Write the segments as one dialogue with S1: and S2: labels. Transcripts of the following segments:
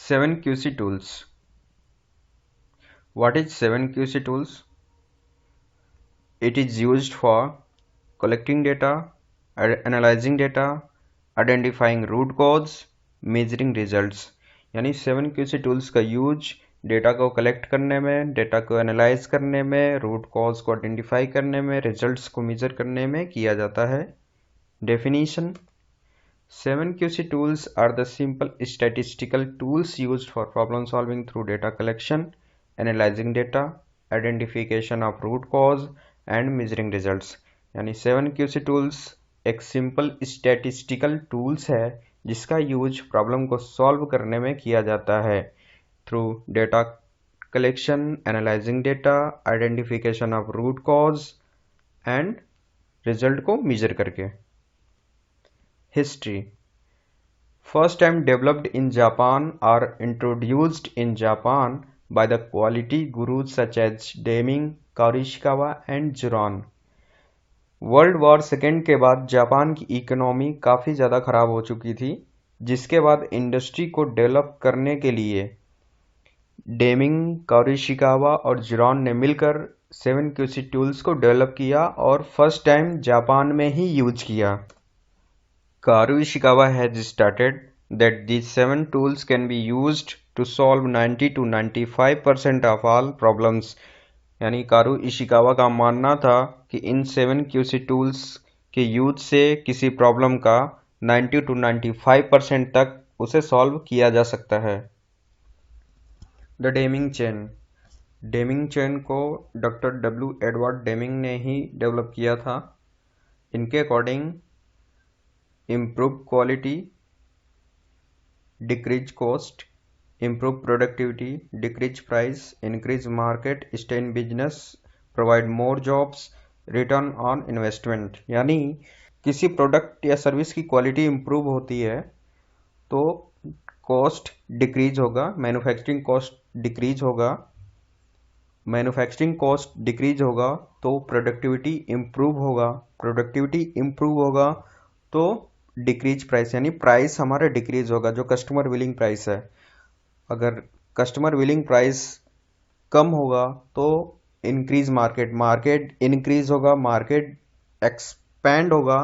S1: 7QC tools. What is 7QC tools? It is used for collecting data, analyzing data, identifying root cause, measuring results. यानी 7QC tools का use data को collect करने में, data को analyse करने में, root cause को identify करने में, रिजल्ट्स को मेजर करने में किया जाता है. Definition: 7QC tools are the simple statistical tools used for problem solving through data collection, analyzing data, identification of root cause and measuring results. यानी 7QC tools एक सिंपल स्टैटिस्टिकल टूल्स है जिसका यूज प्रॉब्लम को solve करने में किया जाता है through data collection, analysing data, identification of root cause and result को मेजर करके. History: First time developed in Japan or introduced in Japan by the quality gurus such as Deming, Kaurishikawa and Juran. World war second के बाद Japan की economy काफ़ी ज़्यादा ख़राब हो चुकी थी, जिसके बाद इंडस्ट्री को डेवलप करने के लिए डेमिंग, काउरिशिकावा और जुरान ने मिलकर 7QC टूल्स को डेवलप किया और फर्स्ट टाइम जापान में ही यूज किया. Karu Ishikawa has stated that these 7 tools can be used to solve 90 to 95% of all problems. यानी कारू इशिकावा का मानना था कि इन 7QC टूल्स के यूज से किसी प्रॉब्लम का 90 to 95% तक उसे सॉल्व किया जा सकता है. The Deming chain. Deming chain को डॉक्टर W. एडवर्ड डेमिंग ने ही डेवलप किया था. इनके according improve quality, decrease cost, improve productivity, decrease price, increase market, stay in business, provide more jobs, return on investment. यानी किसी प्रोडक्ट या service की quality improve होती है तो कॉस्ट डिक्रीज होगा, मैन्युफैक्चरिंग कॉस्ट डिक्रीज होगा, मैन्युफैक्चरिंग कॉस्ट डिक्रीज होगा तो प्रोडक्टिविटी इम्प्रूव होगा, प्रोडक्टिविटी इम्प्रूव होगा तो डिक्रीज प्राइस यानी प्राइस हमारा डिक्रीज होगा, जो कस्टमर विलिंग प्राइस है. अगर कस्टमर विलिंग प्राइस कम होगा तो इंक्रीज मार्केट, मार्केट इंक्रीज होगा, मार्केट एक्सपैंड होगा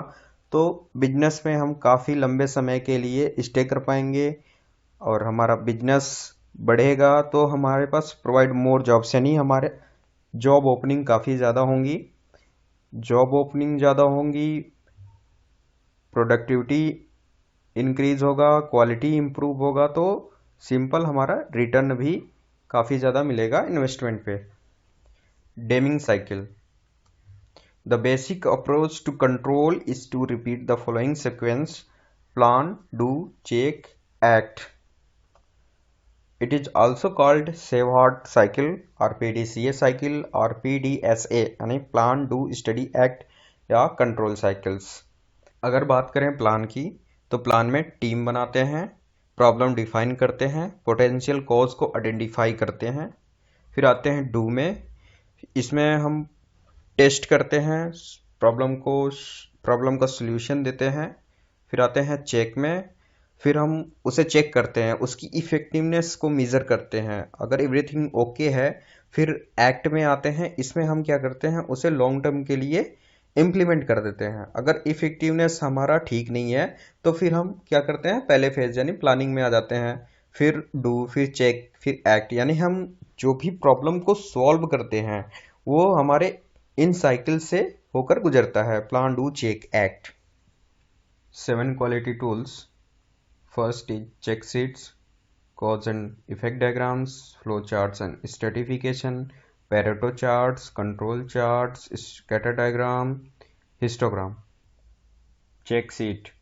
S1: तो बिजनेस में हम काफ़ी लंबे समय के लिए स्टे कर पाएंगे और हमारा बिजनेस बढ़ेगा तो हमारे पास प्रोवाइड मोर जॉब्स यानी हमारे जॉब ओपनिंग काफ़ी ज़्यादा होंगी. जॉब ओपनिंग ज़्यादा होंगी, प्रोडक्टिविटी इंक्रीज होगा, क्वालिटी इंप्रूव होगा तो सिंपल हमारा रिटर्न भी काफ़ी ज़्यादा मिलेगा इन्वेस्टमेंट पे. Deming cycle. The basic approach to control is to repeat the following sequence: plan, do, check, act. It is also called Shewhart cycle और PDCA साइकिल और PDSA यानी प्लान, डू, स्टडी, एक्ट या control cycles. अगर बात करें plan की तो plan में टीम बनाते हैं, प्रॉब्लम डिफाइन करते हैं, पोटेंशियल कॉज को आइडेंटिफाई करते हैं. फिर आते हैं डू में, इसमें हम टेस्ट करते हैं, प्रॉब्लम का सॉल्यूशन देते हैं. फिर आते हैं चेक में, फिर हम उसे चेक करते हैं, उसकी इफेक्टिवनेस को मेज़र करते हैं. अगर एवरीथिंग ओके है फिर एक्ट में आते हैं, इसमें हम क्या करते हैं उसे लॉन्ग टर्म के लिए इम्प्लीमेंट कर देते हैं. अगर इफेक्टिवनेस हमारा ठीक नहीं है तो फिर हम क्या करते हैं पहले फेज यानी प्लानिंग में आ जाते हैं. फिर डू, फिर चेक, फिर एक्ट. यानी हम जो भी प्रॉब्लम को सॉल्व करते हैं वो हमारे इन साइकिल से होकर गुजरता है: plan, do, check, act. 7 quality tools. First is check sheets, cause and effect diagrams, flow charts and stratification, Pareto charts, control charts, scatter diagram, histogram. Check sheet.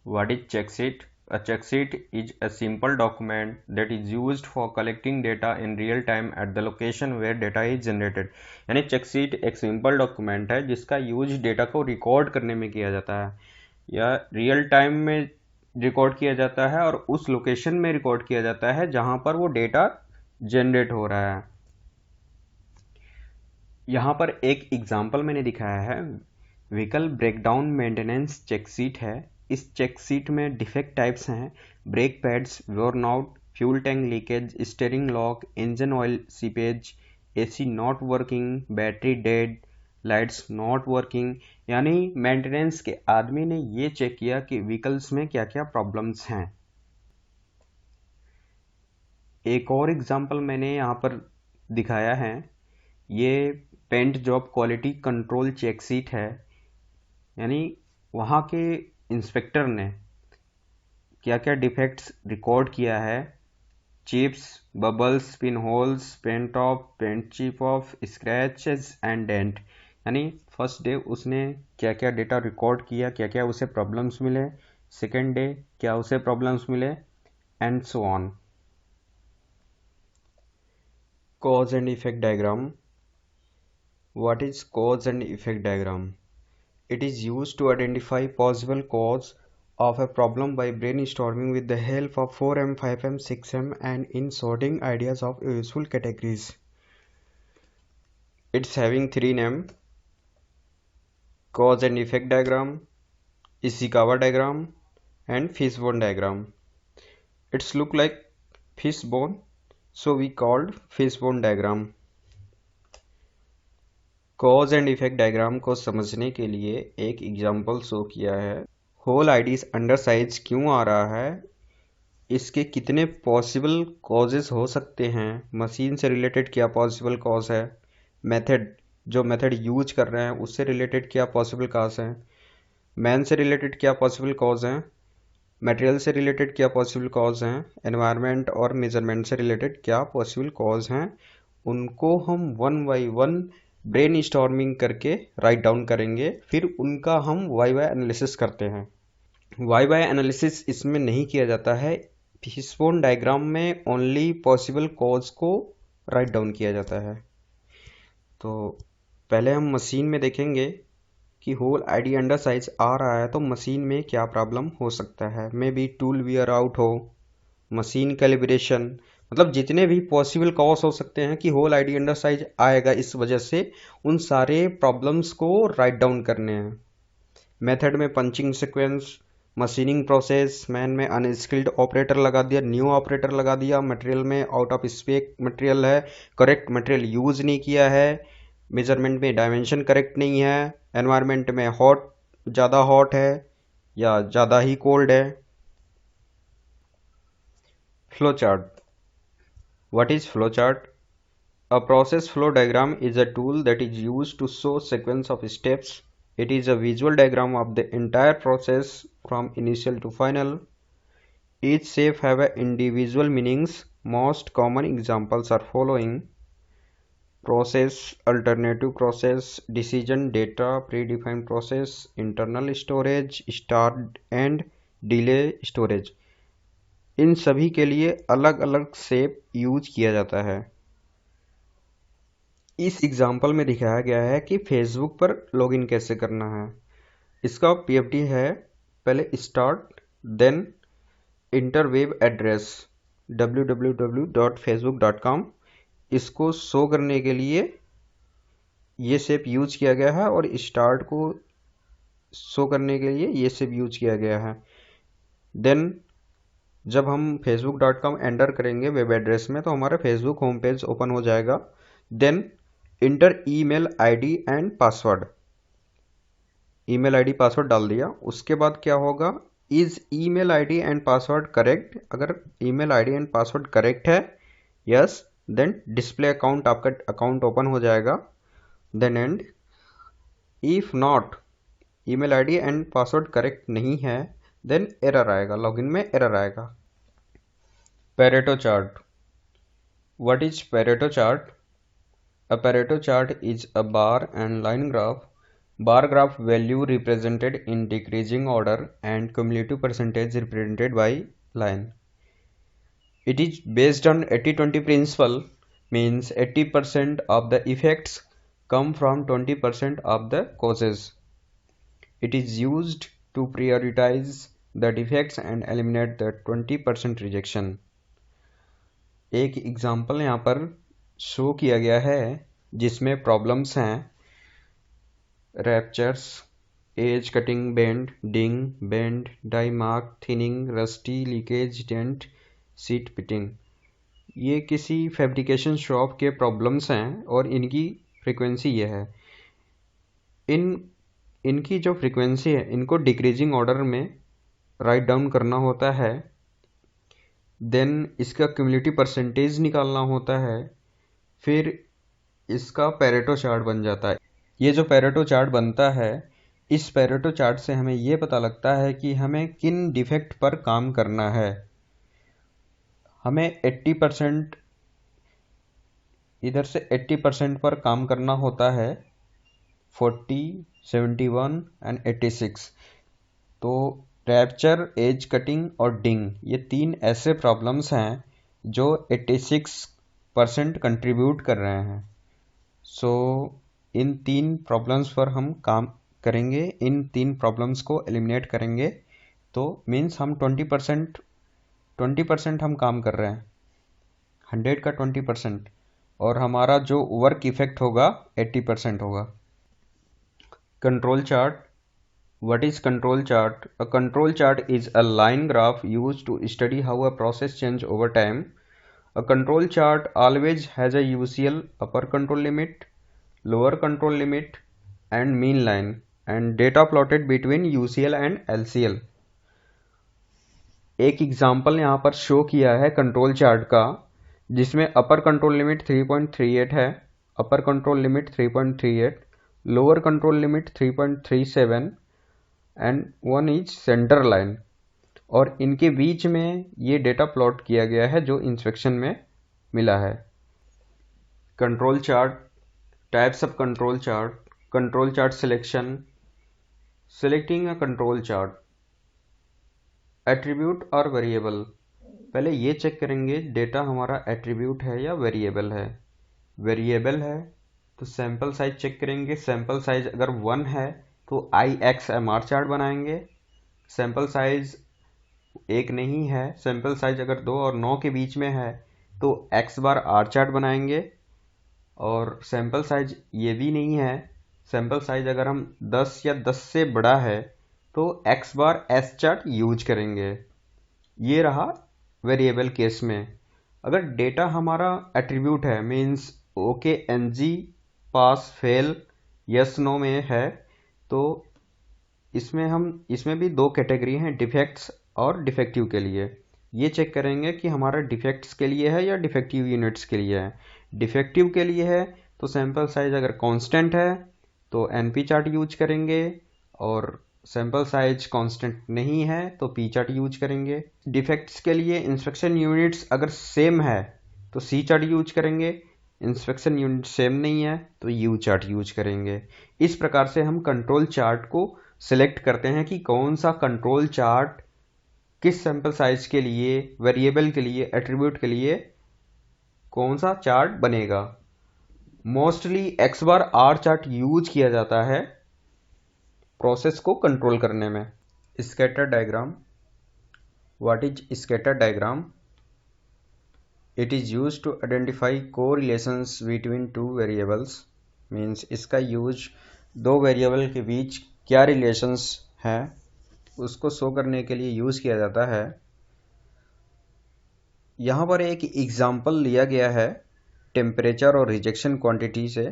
S1: What is check sheet? A check sheet is a simple document that is used for collecting data in real time at the location where data is generated. यानी check sheet एक simple document है जिसका use data को record करने में किया जाता है या रियल टाइम में रिकॉर्ड किया जाता है और उस लोकेशन में रिकॉर्ड किया जाता है जहां पर वो डेटा जनरेट हो रहा है. यहाँ पर एक एग्जांपल मैंने दिखाया है, vehicle breakdown maintenance check sheet है. इस चेक शीट में डिफेक्ट टाइप्स हैं: brake pads worn out, fuel tank leakage, steering lock, engine oil seepage, AC not working, battery dead, lights not working. यानी मेंटेनेंस के आदमी ने ये चेक किया कि व्हीकल्स में क्या क्या प्रॉब्लम्स हैं। एक और एग्जांपल मैंने यहाँ पर दिखाया है, ये paint job quality control check sheet है। यानी वहाँ के इंस्पेक्टर ने क्या क्या डिफेक्ट्स रिकॉर्ड किया है, chips, bubbles, pin holes, paint off, paint chip off, scratches and dent. यानी फर्स्ट डे उसने क्या क्या डेटा रिकॉर्ड किया, क्या क्या उसे प्रॉब्लम्स मिले, सेकेंड डे क्या उसे प्रॉब्लम्स मिले, and so on. Cause and effect diagram. What is cause and effect diagram? It is used to identify possible cause of a problem by brainstorming with the help of 4M, 5M, 6M and in sorting ideas of useful categories. It's having three names: cause and effect diagram, Ishikawa diagram and fishbone diagram. It's look like fishbone, so we called fishbone diagram. Cause and effect diagram को समझने के लिए एक example show किया है। Whole IDs under size क्यों आ रहा है, इसके कितने पॉसिबल कॉजेस हो सकते हैं, मशीन से रिलेटेड क्या पॉसिबल कॉज है, मेथड जो मेथड यूज कर रहे हैं उससे रिलेटेड क्या पॉसिबल कॉज है, मैन से रिलेटेड क्या पॉसिबल कॉज हैं, मटेरियल से रिलेटेड क्या पॉसिबल कॉज हैं, एनवायरनमेंट और मेजरमेंट से रिलेटेड क्या पॉसिबल कॉज हैं, उनको हम one by one brain storming करके राइट डाउन करेंगे। फिर उनका हम वाई वाई एनालिसिस करते हैं। वाई वाई एनालिसिस इसमें नहीं किया जाता है, फिशबोन डायग्राम में ओनली पॉसिबल कॉज को राइट डाउन किया जाता है। तो पहले हम मशीन में देखेंगे कि होल आईडी अंडर साइज आ रहा है तो मशीन में क्या प्रॉब्लम हो सकता है। May be tool wear out हो, मशीन कैलिब्रेशन, मतलब जितने भी पॉसिबल कॉज हो सकते हैं कि होल आईडी अंडर साइज आएगा इस वजह से, उन सारे प्रॉब्लम्स को राइट डाउन करने हैं। मेथड में punching sequence, machining process, man में अनस्किल्ड ऑपरेटर लगा दिया, न्यू ऑपरेटर लगा दिया, मटेरियल में आउट ऑफ स्पेक मटेरियल है, करेक्ट मटेरियल यूज नहीं किया है, मेजरमेंट में डायमेंशन करेक्ट नहीं है, एनवायरनमेंट में ज़्यादा हॉट है या ज़्यादा ही कोल्ड है। Flow chart. What is flowchart? A process flow diagram is a tool that is used to show sequence of steps. It is a visual diagram of the entire process from initial to final. Each step have a individual meanings. Most common examples are following: process, alternative process, decision, data, predefined process, internal storage, start and delay storage. इन सभी के लिए अलग अलग shape use किया जाता है। इस example में दिखाया गया है कि फेसबुक पर लॉगिन कैसे करना है। इसका पीएफटी है, पहले start, then enter web address www.facebook.com। इसको शो करने के लिए ये शेप यूज किया गया है और स्टार्ट को शो करने के लिए ये शेप यूज किया गया है। देन जब हम facebook.com एंटर करेंगे वेब एड्रेस में तो हमारा फेसबुक होम पेज ओपन हो जाएगा। Then enter email ID and password, email ID password डाल दिया। उसके बाद क्या होगा, is email ID and password correct, अगर email ID and password correct है, यस, देन डिस्प्ले अकाउंट, आपका अकाउंट ओपन हो जाएगा। Then and if not, email ID and password correct नहीं है, देन एरर आएगा, लॉगिन में एरर आएगा। Pareto chart. What is Pareto chart? A Pareto chart is a bar and line graph. Bar graph value represented in decreasing order and cumulative percentage represented by line. It is based on 80-20 principle, means 80% of the effects come from 20% of the causes. It is used to prioritize the defects and eliminate the 20% rejection. एक example यहाँ पर show किया गया है जिसमें problems हैं ruptures, edge cutting, bend, ding, bend, die mark, thinning, rusty, leakage, dent, seat pitting, ये किसी फैब्रिकेशन शॉप के प्रॉब्लम्स हैं और इनकी फ्रीक्वेंसी ये है। इनकी जो फ्रीक्वेंसी है इनको डिक्रीजिंग ऑर्डर में राइट डाउन करना होता है, देन इसका क्यूमुलेटिव परसेंटेज निकालना होता है, फिर इसका पेरेटो चार्ट बन जाता है। ये जो पेरेटो चार्ट बनता है, इस पेरेटो चार्ट से हमें ये पता लगता है कि हमें किन डिफेक्ट पर काम करना है। हमें 80% इधर से 80% पर काम करना होता है, 40, 71 एंड 86। तो रैप्चर, एज कटिंग और डिंग, ये 3 ऐसे प्रॉब्लम्स हैं जो 86% कंट्रीब्यूट कर रहे हैं। सो इन 3 प्रॉब्लम्स पर हम काम करेंगे, इन 3 प्रॉब्लम्स को एलिमिनेट करेंगे, तो मीन्स हम 20% हम काम कर रहे हैं, 100 का 20%, और हमारा जो वर्क इफेक्ट होगा 80% होगा। Control chart. What is control chart? A control chart is a line graph used to study how a process changes over time. A control chart always has a UCL, upper control limit, lower control limit, and mean line, and data plotted between UCL and LCL. एक example यहाँ पर show किया है control chart का, जिसमें upper control limit 3.38 है, upper control limit 3.38, lower control limit 3.37 and 1 is centre line, और इनके बीच में ये डेटा प्लॉट किया गया है जो इंस्पेक्शन में मिला है। Control chart, types of control chart selection, selecting a control chart, attribute और वेरिएबल। पहले ये चेक करेंगे डेटा हमारा एट्रीब्यूट है या वेरिएबल है। वेरिएबल है तो सैंपल साइज चेक करेंगे, सैंपल साइज अगर 1 है तो IXMR चार्ट बनाएंगे। सैंपल साइज 1 नहीं है, सैंपल साइज अगर 2 और 9 के बीच में है तो X⁻R चार्ट बनाएंगे। और सैंपल साइज ये भी नहीं है, सैंपल साइज अगर हम 10 या 10 से बड़ा है तो X⁻S चार्ट यूज करेंगे। ये रहा वेरिएबल केस में। अगर डेटा हमारा एट्रीब्यूट है, मीन्स ओके NG, पास, फेल, यस नो में है, तो इसमें भी 2 कैटेगरी हैं, डिफेक्ट्स और डिफेक्टिव के लिए। ये चेक करेंगे कि हमारा डिफेक्ट्स के लिए है या डिफेक्टिव यूनिट्स के लिए है। डिफेक्टिव के लिए है तो सैंपल साइज अगर कांस्टेंट है तो NP चार्ट यूज करेंगे, और सैंपल साइज कांस्टेंट नहीं है तो P चार्ट यूज करेंगे। डिफेक्ट्स के लिए इंस्पेक्शन यूनिट्स अगर सेम है तो C चार्ट यूज करेंगे, इंस्पेक्शन यूनिट सेम नहीं है तो U चार्ट यूज करेंगे। इस प्रकार से हम कंट्रोल चार्ट को सिलेक्ट करते हैं कि कौन सा कंट्रोल चार्ट किस सैंपल साइज के लिए, वेरिएबल के लिए, एट्रीब्यूट के लिए कौन सा चार्ट बनेगा। मोस्टली X⁻R चार्ट यूज किया जाता है प्रोसेस को कंट्रोल करने में। Scatter diagram. What is scatter diagram? It is use to identify correlations between 2 variables. Means इसका यूज 2 वेरिएबल के बीच क्या रिलेशंस हैं उसको शो करने के लिए यूज किया जाता है। यहाँ पर एक एग्जाम्पल लिया गया है टेम्परेचर और रिजेक्शन क्वांटिटी से।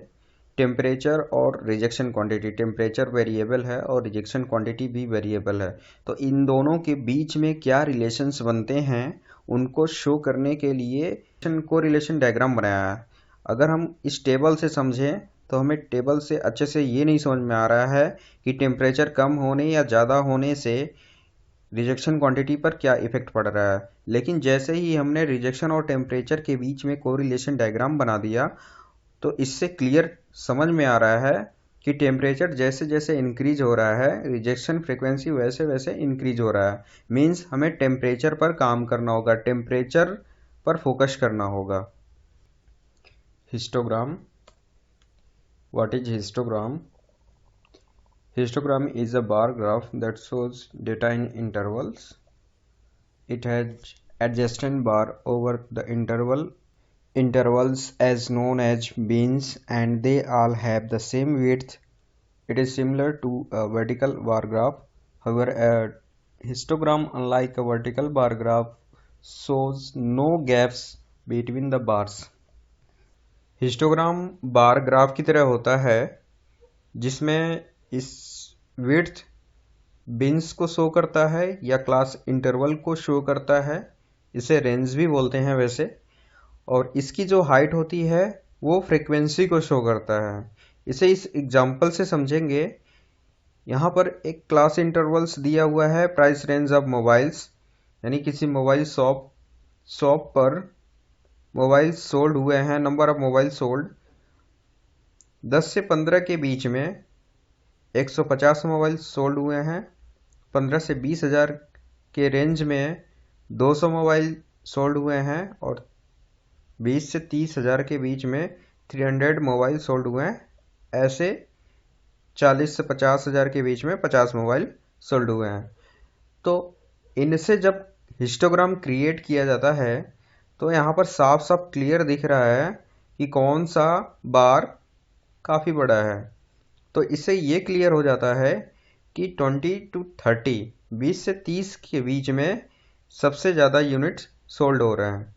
S1: टेम्परेचर और रिजेक्शन क्वांटिटी, टेम्परेचर वेरिएबल है और रिजेक्शन क्वांटिटी भी वेरिएबल है, तो इन दोनों के बीच में क्या रिलेशंस बनते हैं उनको शो करने के लिए कोरिलेशन डायग्राम बनाया है। अगर हम इस टेबल से समझें तो हमें टेबल से अच्छे से ये नहीं समझ में आ रहा है कि टेम्परेचर कम होने या ज़्यादा होने से रिजेक्शन क्वांटिटी पर क्या इफेक्ट पड़ रहा है। लेकिन जैसे ही हमने रिजेक्शन और टेम्परेचर के बीच में कोरिलेशन डायग्राम बना दिया तो इससे क्लियर समझ में आ रहा है कि टेम्परेचर जैसे जैसे इंक्रीज हो रहा है रिजेक्शन फ्रीक्वेंसी वैसे वैसे इंक्रीज हो रहा है। मीन्स हमें टेम्परेचर पर काम करना होगा, टेम्परेचर पर फोकस करना होगा। Histogram. What is histogram? Histogram is a bar graph that shows data in intervals. It has adjacent bar over the intervals as known as bins, and they all have the same width. It is similar to a vertical bar graph. However, a histogram, unlike a vertical bar graph, shows no gaps between the bars। Histogram bar graph की तरह होता है जिसमें इस width beans को show करता है या क्लास इंटरवल को शो करता है, इसे रेंज भी बोलते हैं वैसे, और इसकी जो हाइट होती है वो फ्रीक्वेंसी को शो करता है। इसे इस एग्जांपल से समझेंगे। यहाँ पर एक क्लास इंटरवल्स दिया हुआ है प्राइस रेंज ऑफ मोबाइल्स, यानी किसी मोबाइल शॉप पर मोबाइल सोल्ड हुए हैं, नंबर ऑफ मोबाइल सोल्ड 10 से 15 के बीच में 150 मोबाइल सोल्ड हुए हैं, 15 से 20 हज़ार के रेंज में 200 मोबाइल सोल्ड हुए हैं, और 20 से 30 हज़ार के बीच में 300 मोबाइल सोल्ड हुए हैं। ऐसे 40 से 50 हज़ार के बीच में 50 मोबाइल सोल्ड हुए हैं। तो इनसे जब हिस्टोग्राम क्रिएट किया जाता है तो यहाँ पर साफ साफ क्लियर दिख रहा है कि कौन सा बार काफ़ी बड़ा है। तो इससे ये क्लियर हो जाता है कि 20 to 30 20 से 30 के बीच में सबसे ज़्यादा यूनिट्स सोल्ड हो रहे हैं।